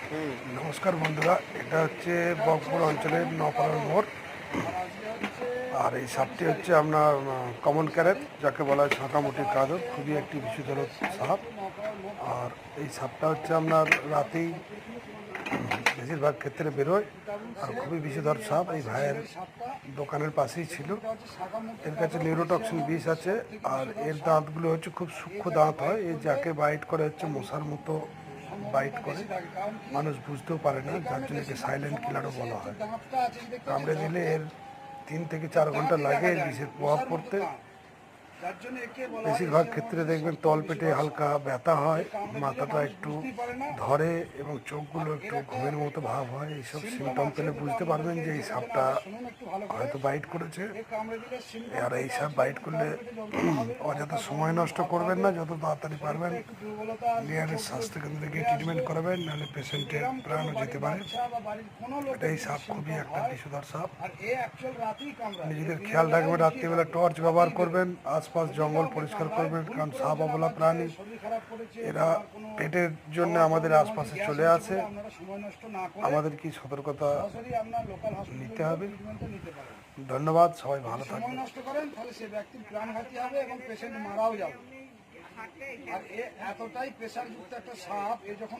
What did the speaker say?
নমস্কার বন্ধুরা, এটা হচ্ছে বকপুর অঞ্চলের নপাড়ার মোড়। আর এই সাপটি হচ্ছে আপনার কমন ক্যারেট, যাকে বলা হয় শাঁকামুটির কাদর। খুবই একটি বিষধর সাপ। আর এই সাপটা হচ্ছে আপনার রাতেই বেশিরভাগ ক্ষেত্রে বেরোয়, আর খুবই বিষধর সাপ। এই ভাইয়ের দোকানের পাশেই ছিল। এর কাছে নিউরোটক্সিন বিষ আছে, আর এর দাঁতগুলো হচ্ছে খুব সূক্ষ্ম দাঁত হয়। এই যাকে বাইট করে হচ্ছে মশার মতো বাইট করে, মানুষ বুঝতেও পারে না, যার জন্য একে সাইলেন্ট কিলারও বলা হয়। কামড়ে দিলে এর 3 থেকে 4 ঘন্টা লাগে এর বিষের প্রভাব পড়তে। বেশিরভাগ ক্ষেত্রে দেখবেন তলপেটে হালকা ব্যথা হয়, মাথাটা একটু ধরে এবং চোখগুলো একটু ঘুমের মতো ভাব হয়। এইসব সিমটম পেলে বুঝতে পারবেন যে এই সাপটা হয়তো বাইট করেছে। আর এই সাপ বাইট করলে অযথা সময় নষ্ট করবেন না, যত তাড়াতাড়ি পারবেন নিয়ারের স্বাস্থ্যকেন্দ্রে গিয়ে ট্রিটমেন্ট করাবেন, নাহলে পেশেন্টের প্রাণও যেতে পারে। এই সাপ খুবই একটা বিষধর সাপ। নিজেদের খেয়াল রাখবেন, রাত্রিবেলা টর্চ ব্যবহার করবেন, আশপাশ জঙ্গল পরিষ্কার করবেন, কারণ সাপ অবলা প্রাণী, এরা পেটের জন্য আমাদের আশপাশে চলে আসে। আমাদের কি সতর্কতা নিতে হবে। ধন্যবাদ, সবাই ভালো থাকবেন। নষ্ট করেন তাহলে সে ব্যক্তির প্রাণঘাতী হবে এবং পেশেন্ট মারাও যাবে। আর এতটাই প্রেসারযুক্ত একটা সাপ, এ যখন